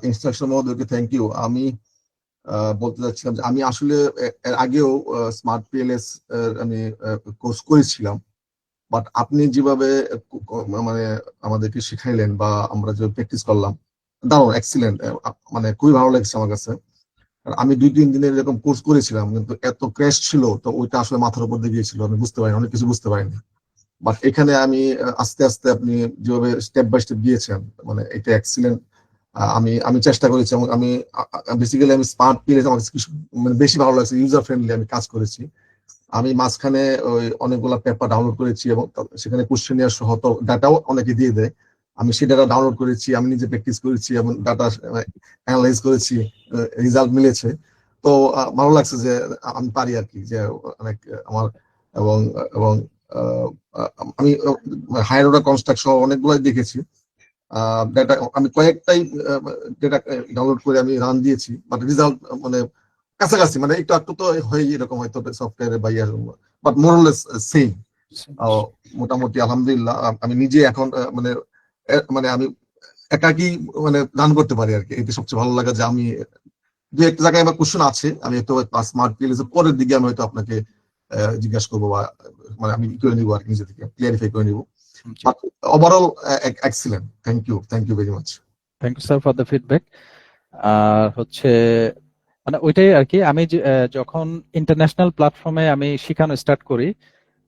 Instruction মহোদয়কে thank you. আমি বলতে চাচ্ছিলাম যে আমি আসলে এর আগেও স্মার্ট পিএলএস আমি কোর্স করেছিলাম, বাট আপনি যেভাবে মানে আমাদেরকে শিখাইলেন বা আমরা যে প্র্যাকটিস করলাম, দারুণ এক্সিলেন্ট, মানে খুবই ভালো লাগছে আমার কাছে। আর আমি 2-3 দিনের এরকম কোর্স করেছিলাম, কিন্তু এত ক্র্যাশ ছিল, তো ওইটা আসলে মাথার উপর দিয়ে গিয়েছিল, আমি বুঝতে পারিনি, অনেক কিছু বুঝতে পারিনি। বাট এখানে আমি আস্তে আস্তে আপনি যেভাবে স্টেপ বাই স্টেপ দিয়েছেন, মানে এটা এক্সিলেন্ট। আমি আমি চেষ্টা করেছি, এবং আমি বেসিক্যালি আমি স্মার্ট পিএলএস আমার কাছে মানে বেশি ভালো লাগছে, ইউজার ফ্রেন্ডলি আমি কাজ করেছি। আমি মাঝখানে ওই অনেকগুলো পেপার ডাউনলোড করেছি, এবং সেখানে কোশ্চেনিয়ার সহ তো ডাটাও অনেকে দিয়ে দেয়। আমি সেই ডাটা ডাউনলোড করেছি, আমি নিজে প্র্যাকটিস করেছি এবং ডাটা অ্যানালাইজ করেছি, রেজাল্ট মিলেছে। তো ভালো লাগছে যে আমি পারি আর কি, যে অনেক আমার, এবং এবং আহ, আমি হায়ার অর্ডার কনস্ট্রাক্ট সহ অনেকগুলো দেখেছি। ডেটা আমি কয়েকটাই ডেটা ডাউনলোড করে আমি রান দিয়েছি, বাট রেজাল্ট মানে কাছাকাছি, মানে একটু একটু তো হয় এরকম হয়তো সফটওয়্যারে বা ইয়ার, বাট মোরলেস সেম। মোটামুটি আলহামদুলিল্লাহ আমি নিজে এখন মানে মানে আমি একাকি মানে রান করতে পারি আর কি। এটা সবচেয়ে ভালো লাগা যে আমি দু একটা জায়গায় আমার কোশ্চেন আছে, আমি হয়তো স্মার্ট পিএলএস এর পরের দিকে আমি হয়তো আপনাকে জিজ্ঞাসা করবো, বা মানে আমি করে নিবো আর কি, নিজে থেকে ক্লিয়ারিফাই করে নিবো। But overall excellent, thank you very much. Thank you sir for the feedback. আর হচ্ছে মানে ওইটাই আর কি, আমি যখন ইন্টারন্যাশনাল প্ল্যাটফর্মে আমি শেখানো স্টার্ট করি,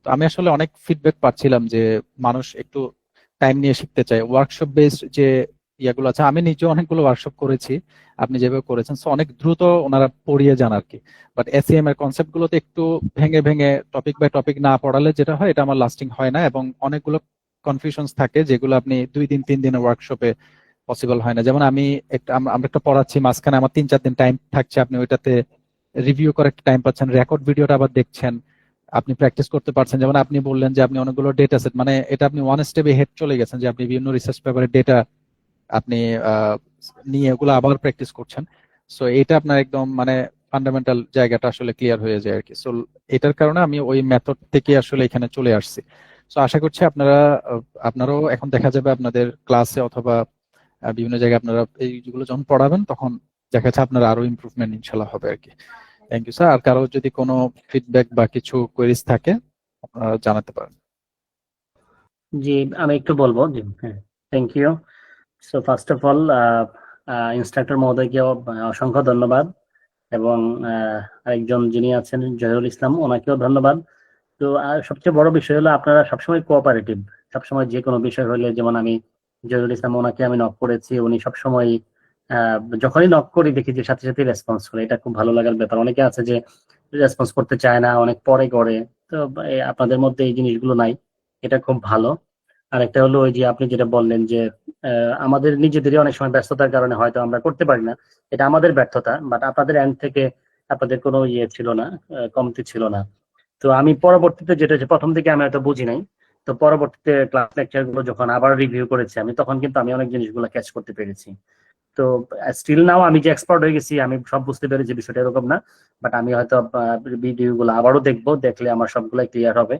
তো আমি আসলে অনেক ফিডব্যাক পাচ্ছিলাম যে মানুষ একটু টাইম নিয়ে শিখতে চায়। ওয়ার্কশপ বেসড যে ইয়াগুলো আছে, আমি নিজে অনেকগুলো ওয়ার্কশপ করেছি, আপনি যেভাবে করেছেন, সো অনেক দ্রুত ওনারা পড়িয়ে যান আর কি। বাট এসইএম এর কনসেপ্ট গুলোতে একটু ভেঙে ভেঙে টপিক বাই টপিক না পড়ালে যেটা হয়, এটা আমার লাস্টিং হয় না, এবং অনেকগুলো কনফিউশনস থাকে যেগুলো আপনি 2 দিন 3 দিনের ওয়ার্কশপে পসিবল হয় না। যেমন আমি আমরা একটা পড়াচ্ছি, মাঝখানে আমার 3-4 দিন টাইম থাকছে, আপনি ওইটাতে রিভিউ করে টাইম পাচ্ছেন, রেকর্ড ভিডিওটা আবার দেখছেন, আপনি প্র্যাকটিস করতে পারছেন। যেমন আপনি বললেন যে আপনি অনেকগুলো ডেটা সেট, মানে এটা আপনি ওয়ান স্টেপে হেড চলে গেছেন, যে আপনি বিভিন্ন রিসার্চ পেপারের ডেটা আপনি আহ, নিয়ে ওগুলো আবার প্র্যাকটিস করছেন। সো এটা আপনার একদম মানে ফান্ডামেন্টাল জায়গাটা আসলে ক্লিয়ার হয়ে যায় আর কি। সো এটার কারণে আমি ওই মেথড থেকে আসলে এখানে চলে আসছি। সো আশা করছি আপনারাও এখন দেখা যাবে আপনাদের ক্লাসে অথবা বিভিন্ন জায়গায় আপনারা এইগুলো যখন পড়াবেন, তখন দেখা যাচ্ছে আপনার আরো ইমপ্রুভমেন্ট ইনশাল্লাহ হবে আর কি। Thank you sir. আর কারো যদি কোনো ফিডব্যাক বা কিছু কোয়েরিজ থাকে আপনারা জানাতে পারেন। জি, আমি একটু বলবো। জি, হ্যাঁ, thank you. So first of all instructor মহোদয়কে অসংখ্য ধন্যবাদ, এবং আরেকজন যিনি আছেন জহিরুল ইসলাম, ওনাকেও ধন্যবাদ। তো সবচেয়ে বড় বিষয় হলো আপনারা সবসময় কোঅপারেটিভ। সবসময় যে কোনো বিষয় হলে, যেমন আমি জহিরুল ইসলাম ওনাকে আমি নক করেছি, উনি সবসময় যখনই নক করি দেখি যে সাথে সাথে রেসপন্স করে। এটা খুব ভালো লাগার ব্যাপার। অনেকে আছে যে রেসপন্স করতে চায় না, অনেক পরে করে। তো আপনাদের মধ্যে এই জিনিসগুলো নাই, এটা খুব ভালো। আর একটা হলো ওই যে আপনি যেটা বললেন যে আমাদের নিজেদেরই অনেক সময় ব্যস্ততার কারণে হয়তো আমরা করতে পারি না, এটা আমাদের ব্যর্থতা। বাট আপনাদের এন্ড থেকে আপনাদের কোনো ইয়ে ছিল না, কমতি ছিল না। তো আমি পরবর্তীতে যেটা, যে প্রথম দিকে আমি হয়তো বুঝি নাই, তো পরবর্তীতে ক্লাস লেকচার গুলো যখন আবার রিভিউ করেছি আমি, তখন কিন্তু আমি অনেক জিনিসগুলো ক্যাচ করতে পেরেছি। তো স্টিল নাও আমি যে এক্সপার্ট হয়ে গেছি, আমি সব বুঝতে পেরেছি, বিষয়টা এরকম না। বাট আমি হয়তো ভিডিও গুলো আবারও দেখবো, দেখলে আমার সবগুলাই ক্লিয়ার হবে।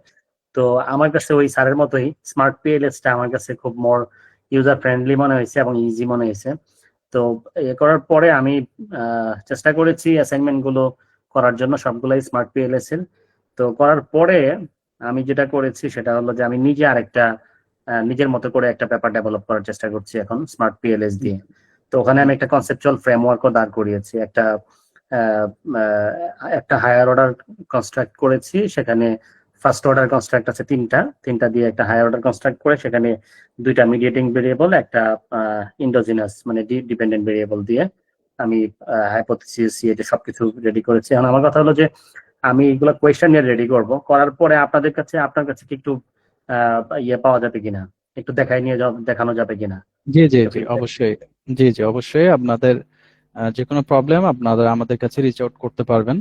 তো আমার কাছে ওই স্যারের মতোই স্মার্ট পিএলএস টা আমার কাছে খুব মোর ইউজার ফ্রেন্ডলি মনে হয়েছে এবং ইজি মনে হয়েছে। তো এ করার পরে আমি চেষ্টা করেছি অ্যাসাইনমেন্ট গুলো করার জন্য, সবগুলাই স্মার্ট পিএলএস এর। তো করার পরে আমি যেটা করেছি সেটা হলো যে আমি নিজে আরেকটা নিজের মতো করে একটা পেপার ডেভেলপ করার চেষ্টা করছি এখন স্মার্ট পিএলএস দিয়ে। তো ওখানে আমি একটা কনসেপচুয়াল ফ্রেমওয়ার্কও দাঁড় করিয়েছি, আহ, একটা হায়ার অর্ডার কনস্ট্রাক্ট করেছি। সেখানে ফার্স্ট অর্ডার কনস্ট্রাক্ট আছে তিনটা দিয়ে একটা হায়ার অর্ডার কনস্ট্রাক্ট করে, সেখানে 2টা মিডিয়েটিং ভেরিয়েবল, একটা ইন্ডোজিনাস মানে ডিপেন্ডেন্ট ভেরিয়েবল দিয়ে আমি হাইপোথিসিস এটা সবকিছু রেডি করেছি। এখন আমার কথা হলো যে আমি এগুলো কোয়েশ্চেন নিয়ে রেডি করার পরে আপনার কাছে কি একটু ইয়ে পাওয়া যাবে কিনা, একটু দেখানো যাবে কিনা? জি জি জি অবশ্যই। জি জি অবশ্যই, আপনাদের যে কোনো প্রবলেম আপনারা আমাদের কাছে রিচ আউট করতে পারবেন,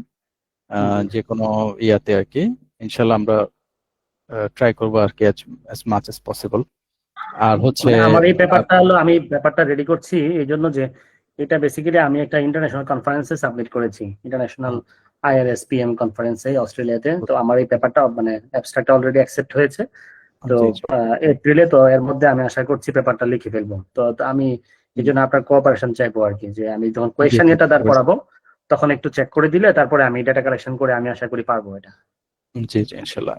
যে কোনো ইয়াতে আর কি। ইনশাল্লাহ আমরা ট্রাই করবো আর কি as much as possible। আর হচ্ছে মানে আমার এই পেপারটা হলো, আমি পেপারটা রেডি করছি এই জন্য যে এটা বেসিক্যালি আমি একটা ইন্টারন্যাশনাল কনফারেন্সে সাবমিট করেছি, ইন্টারন্যাশনাল IRSPM কনফারেন্সে অস্ট্রেলিয়াতে। তো আমার এই পেপারটা মানে অ্যাবস্ট্রাক্ট অলরেডি অ্যাকসেপ্ট হয়েছে। তো জি এপ্রিলে, তো এর মধ্যে আমি আশা করছি পেপারটা লিখে ফেলবো। তো আমি এই জন্য আপনার কোঅপারেশন চাইবো আর কি, যে আমি যখন জি কোয়েশ্চেন জি এটা দাঁড় করাবো তখন একটু চেক করে দিলে তারপরে আমি ডাটা কালেকশন করে আমি আশা করি পারবো এটা। জি জি ইনশাল্লাহ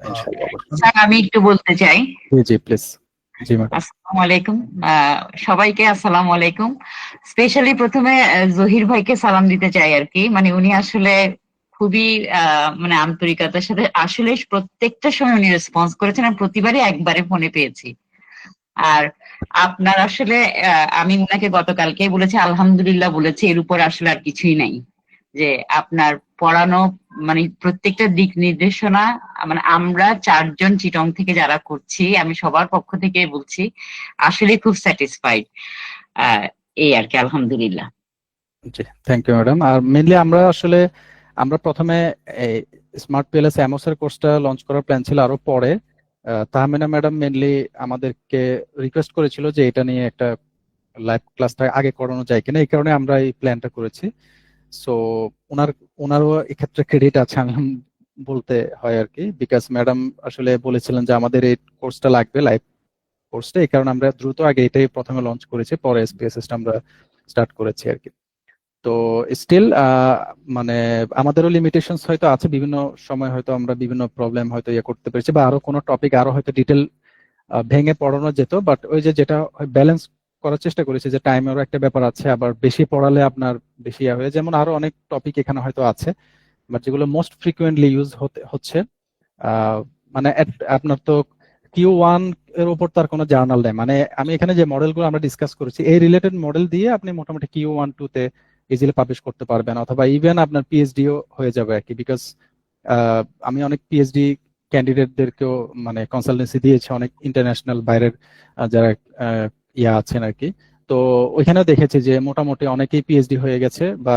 ইনশাল্লাহ অবশ্যই। স্যার আমি একটু বলতে চাই। জি জি প্লিজ। G madam. আসসালামু আলাইকুম, সবাইকে আসসালামু আলাইকুম। স্পেশালি প্রথমে জহির ভাইকে সালাম দিতে চাই আর কি, মানে উনি আসলে খুবই মানে আন্তরিকতার সাথে আসলে প্রত্যেকটা সময় উনি রেসপন্স করেছেন, আর প্রতিবারই একবারে ফোনে পেয়েছি। আর আপনার আসলে আমি উনাকে গতকালকেই বলেছি, আলহামদুলিল্লাহ বলেছি, এর উপর আসলে আর কিছুই নাই। যে আপনার পড়ানো মানে প্রত্যেকটা দিক নির্দেশনা, মানে আমরা 4 জন চিটং থেকে যারা করছি, আমি সবার পক্ষ থেকে বলছি আসলে খুব স্যাটিসফাইড, এই আর কি, আলহামদুলিল্লাহ। জি থ্যাংক ইউ ম্যাডাম। আর মেইনলি আমরা প্রথমে এই স্মার্ট পিএলএস এমওস এর কোর্সটা লঞ্চ করার প্ল্যান ছিল আরো পরে। তাহমিনা ম্যাডাম মেইনলি আমাদেরকে রিকোয়েস্ট করেছিল যে এটা নিয়ে একটা লাইভ ক্লাসটা আগে করানো যায় কিনা, এই কারণে আমরা এই প্ল্যানটা করেছি। সো ওনারও এক্ষেত্রে ক্রেডিট আছে আমি বলতে হয় আর কি, বিকজ ম্যাডাম আসলে বলেছিলেন যে আমাদের এই কোর্সটা লাগবে, লাইভ কোর্সটা, এই কারণে আমরা দ্রুত আগে এটাই প্রথমে লঞ্চ করেছি, পরে এসপিএসএস টা আমরা স্টার্ট করেছি আর কি। তো স্টিল মানে আমাদেরও লিমিটেশনস হয়তো আছে, বিভিন্ন সময় হয়তো আমরা বিভিন্ন প্রবলেম হয়তো ইয়ে করতে পেরেছি, বা আরো কোনো টপিক আরো হয়তো ডিটেল ভেঙে পড়ানো যেত, বাট ওই যে যেটা ব্যালেন্স করার চেষ্টা করেছি যে টাইমেরও একটা ব্যাপার আছে, আবার বেশি পড়ালে আপনার বেশি হয়ে, যেমন আরো অনেক টপিক এখানে হয়তো আছে বাট যেগুলো মোস্ট ফ্রিকুয়েন্টলি ইউজ হচ্ছে। মানে আপনার তো Q1 এর উপর তার কোনো জার্নাল নেই, মানে আমি এখানে যে মডেলগুলো আমরা ডিসকাস করেছি এই রিলেটেড মডেল দিয়ে আপনি মোটামুটি Q1 2 তে ইজিলি পাবলিশ করতে পারবেন, অথবা ইভেন আপনার পিএইচডিও হয়ে যাবে আর কি। বিকজ আমি অনেক পিএইচডি ক্যান্ডিডেটদেরকেও মানে কনসালটেন্সি দিয়েছি, অনেক ইন্টারন্যাশনাল বাইরের যারা ইয়া আছেন আর কি। তো ওইখানেও দেখেছি যে মোটামুটি অনেকেই পিএইচডি হয়ে গেছে, বা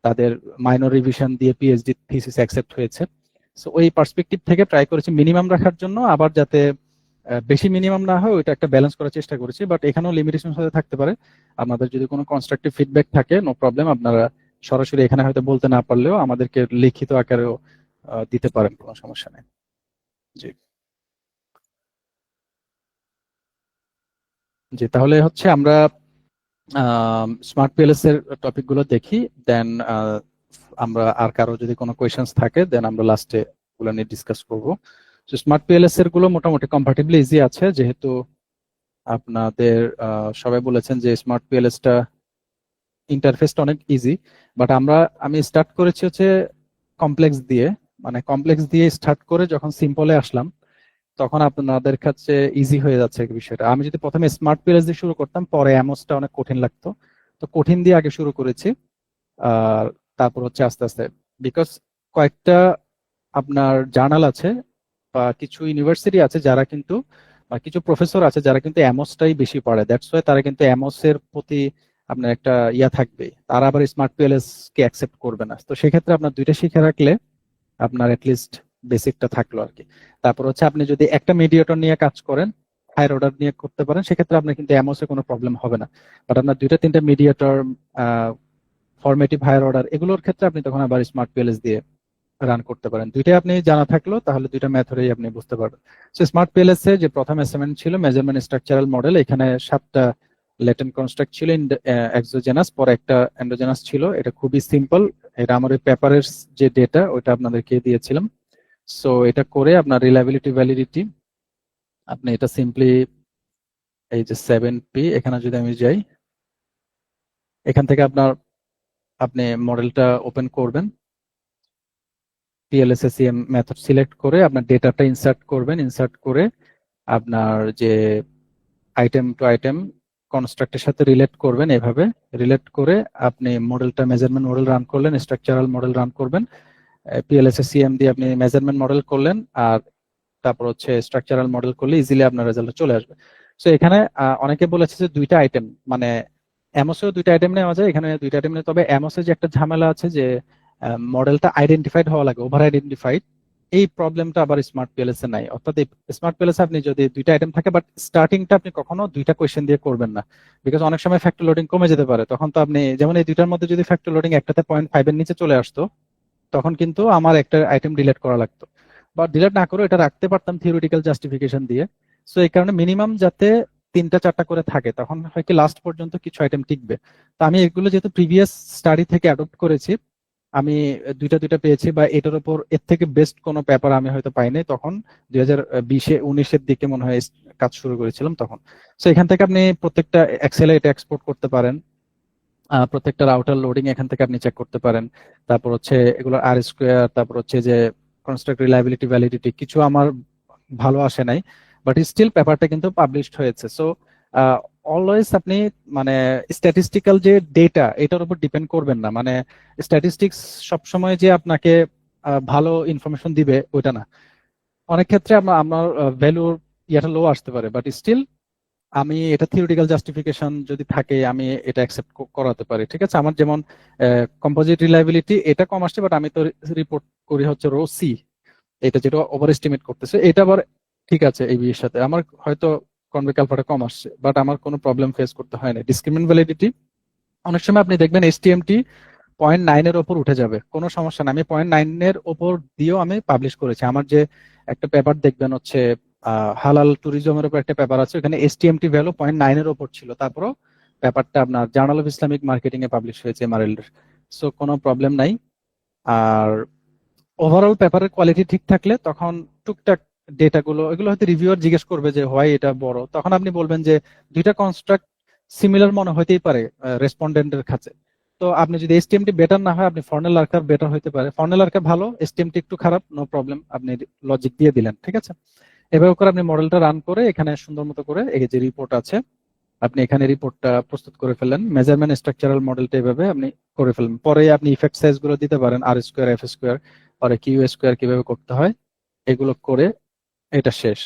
তাদের মাইনর রিভিশন দিয়ে পিএইচডি থিসিস অ্যাকসেপ্ট হয়েছে। সো ওই পার্সপেক্টিভ থেকে ট্রাই করেছি মিনিমাম রাখার জন্য, আবার যাতে বেশি মিনিমাম না হয় ওইটা একটা ব্যালেন্স করার চেষ্টা করেছি। বাট এখানেও লিমিটেশন সাথে থাকতে পারে, আপনাদের যদি কোনো কনস্ট্রাকটিভ ফিডব্যাক থাকে নো প্রবলেম, আপনারা সরাসরি এখানে হয়তো বলতে না পারলেও আমাদেরকে লিখিত আকারেও দিতে পারেন, কোনো সমস্যা নেই। জি জি তাহলে হচ্ছে আমরা স্মার্ট পিএলএস এর টপিক গুলো দেখি, দেন আমরা আর কারো যদি কোনো কোয়েশ্চেন্স থাকে দেন আমরা লাস্টে গুলো নিয়ে ডিসকাস করবো। স্মার্ট পিএলএস এর গুলো মোটামুটি কম্পারেটিভলি ইজি আছে, যেহেতু আপনাদের সবাই বলেছেন যে স্মার্ট পিএলএস টা ইন্টারফেসটা অনেক ইজি, বাট আমি স্টার্ট করেছি হচ্ছে কমপ্লেক্স দিয়ে, মানে কমপ্লেক্স দিয়ে স্টার্ট করে যখন সিম্পলে আসলাম তখন আপনাদের কাছে ইজি হয়ে যাচ্ছে এই বিষয়টা। আমি যদি প্রথমে স্মার্ট পিএলএস দিয়ে শুরু করতাম, পরে অ্যামোসটা অনেক কঠিন লাগতো, তো কঠিন দিয়ে আগে শুরু করেছি, আর তারপর হচ্ছে আস্তে আস্তে, বিকজ কয়েকটা আপনার জার্নাল আছে বা কিছু ইউনিভার্সিটি আছে যারা কিন্তু, বা কিছু প্রফেসর আছে যারা কিন্তু অ্যামোসটাই বেশি পড়ে, দ্যাটস ওয়াই তারা কিন্তু অ্যামোস এর প্রতি আপনার একটা ইয়া থাকবে, তারা আবার স্মার্ট পিএলএস কে অ্যাকসেপ্ট করবে না। তো সেক্ষেত্রে আপনার দুইটা শিখে রাখলে আপনার অ্যাটলিস্ট বেসিকটা থাকলো আর কি। তারপর হচ্ছে আপনি যদি একটা মিডিয়েটর নিয়ে কাজ করেন, হায়ার অর্ডার নিয়ে করতে পারেন, সেক্ষেত্রে আপনার কিন্তু অ্যামোসে কোনো প্রবলেম হবে না। বাট আপনার দুইটা তিনটা মিডিয়েটর, ফরমেটিভ, হায়ার অর্ডার, এগুলোর ক্ষেত্রে আপনি তখন আবার স্মার্ট পিএলএস দিয়ে রান করতে পারেন। দুইটাই আপনি জানা থাকলো তাহলে দুইটা মেথডেই আপনি বুঝতে পারবেন। সো স্মার্ট পিএলএস এ যে প্রথম অ্যাসাইনমেন্ট ছিল মেজারমেন্ট স্ট্রাকচারাল মডেল, এখানে 7টা লেটেন্ট কনস্ট্রাক্ট ছিল এক্সোজেনাস, পরে একটা এন্ডোজেনাস ছিল। এটা খুবই সিম্পল, এটা আমার ওই পেপারের যে ডেটা ওইটা আপনাদেরকে দিয়েছিলাম। সো এটা করে আপনার রিলায়েবিলিটি, ভ্যালিডিটি, আপনি এটা সিম্পলি এই যে 7P, এখানে যদি আমি যাই, এখান থেকে আপনি মডেলটা ওপেন করবেন, PLSSEM মেথড সিলেক্ট করে আপনার ডেটাটা ইনসার্ট করবেন, ইনসার্ট করে আপনার যে আইটেম টু আইটেম কনস্ট্রাক্টের সাথে রিলেট করবেন, এভাবে রিলেট করে আপনি মডেলটা, মেজারমেন্ট মডেল রান করলেন, স্ট্রাকচারাল মডেল রান করবেন, PLSSEM দিয়ে আপনি মেজারমেন্ট মডেল করলেন, আর তারপর হচ্ছে স্ট্রাকচারাল মডেল করলে ইজিলি আপনার রেজাল্ট চলে আসবে। সো এখানে অনেকে বলেছে যে দুইটা আইটেম, মানে অ্যামোসেও দুইটা আইটেম নেওয়া যায়, এখানে দুইটা আইটেম নেই, তবে অ্যামোসে যে একটা ঝামেলা আছে যে মডেলটা আইডেন্টিফাইড হওয়া লাগে, ওভার আইডেন্টিফাইড, এই প্রবলেমটা আবার স্মার্ট পিএলএস এ নাই। অর্থাৎ স্মার্ট পিএলএস আপনি যদি দুইটা আইটেম থাকে, বাট স্টার্টিংটা আপনি কখনো দুইটা কোয়েশ্চেন দিয়ে করবেন না, বিকজ অনেক সময় ফ্যাক্টর লোডিং কমে যেতে পারে। তখন তো আপনি যেমন এই দুইটার মধ্যে যদি ফ্যাক্টর লোডিং একটাতে 0.5 এর নিচে চলে আসতো, তখন কিন্তু আমার একটা আইটেম ডিলিট করা লাগতো, বা ডিলিট না করে এটা রাখতে পারতাম থিওরিটিক্যাল জাস্টিফিকেশন দিয়ে। সো এই কারণে মিনিমাম যাতে 3টা 4টা করে থাকে তখন হয় কি লাস্ট পর্যন্ত কিছু আইটেম টিকবে। তো আমি এগুলো যেহেতু প্রিভিয়াস স্টাডি থেকে অ্যাডপ্ট করেছি, আমি দুইটা পেয়েছি, বা এটার উপর এর থেকে বেস্ট কোনো পেপার আমি হয়তো পাইনি তখন 2020-19-এর দিকে মনে হয় কাজ শুরু করেছিলাম তখন। তো এখান থেকে আপনি প্রত্যেকটা এক্সেলে এটা এক্সপোর্ট করতে পারেন, প্রত্যেকটা রাউটার লোডিং এখান থেকে আপনি চেক করতে পারেন। তারপর হচ্ছে এগুলো আর স্কোয়ার, তারপর হচ্ছে যে কনস্ট্রাক্ট রিলায়েবিলিটি ভ্যালিডিটি কিছু আমার ভালো আসে নাই, বাট স্টিল পেপারটা কিন্তু পাবলিশড হয়েছে। সো অলওয়েজ আপনি মানে স্ট্যাটিস্টিক্যাল যে ডেটা এটার উপর ডিপেন্ড করবেন না, মানে স্ট্যাটিস্টিক্স সবসময় যে আপনাকে ভালো ইনফরমেশন দিবে ওইটা না। অনেক ক্ষেত্রে আমার ভ্যালুর ইয়াটা লো আসতে পারে, বাট স্টিল আমি এটা থিওরিটিক্যাল জাস্টিফিকেশন যদি থাকে আমি এটা অ্যাকসেপ্ট করাতে পারি। ঠিক আছে, আমার যেমন কম্পোজিট রিলায়েবিলিটি এটা কম আসছে, বাট আমি তো রিপোর্ট করি হচ্ছে রো সি, এটা যেটা ওভার এস্টিমেট করতেছে, এটা আবার ঠিক আছে এই বিয়ের সাথে আমার হয়তো কনভেক আলফাটা কম আসছে, বাট আমার কোনো প্রবলেম ফেস করতে হয় না। ডিসক্রিমিনেন্ট ভ্যালিডিটি অনেক সময় আপনি দেখবেন এসটিএমটি 0.9 এর ওপর উঠে যাবে, কোনো সমস্যা না, আমি 0.9 এর ওপর দিয়েও আমি পাবলিশ করেছি। আমার যে একটা পেপার দেখবেন হচ্ছে হালাল ট্যুরিজমের উপর একটা পেপার আছে, ওখানে এসটিএমটি ভ্যালু 0.9 এর ওপর ছিল, তারপরও পেপারটা আপনার journal of Islamic marketing A publish হয়েছে এমআরএল এর। সো কোনো প্রবলেম নাই। আর ওভারঅল পেপারের কোয়ালিটি ঠিক থাকলে তখন টুকটাক ডেটা গুলো এগুলো হয়তো রিভিউয়ার জিজ্ঞেস করবে যে হয় এটা বড়, তখন আপনি বলবেন যে দুইটা কনস্ট্রাক্ট সিমিলার মনে হতেই পারে রেসপন্ডেন্টের কাছে। তো আপনি যদি এসটিএমটি বেটার না হয় আপনি ফর্নেল আর্কার বেটার হতে পারে, ফর্নেল আর্কার ভালো, এসটিএমটি একটু খারাপ, নো প্রবলেম, আপনি লজিক দিয়ে দিলেন। ঠিক আছে, এভাবে করে আপনি মডেলটা রান করে এখানে সুন্দর মতো করে এই যে রিপোর্ট আছে আপনি এখানে রিপোর্টটা প্রস্তুত করে ফেললেন, মেজারমেন্ট স্ট্রাকচারাল মডেলটা এভাবে আপনি করে ফেললেন। পরে আপনি ইফেক্ট সাইজ গুলো দিতে পারেন, আর স্কোয়ার, এফ স্কোয়ার, পরে কিউ স্কোয়ার কিভাবে করতে হয় এগুলো করে এটা শেষ।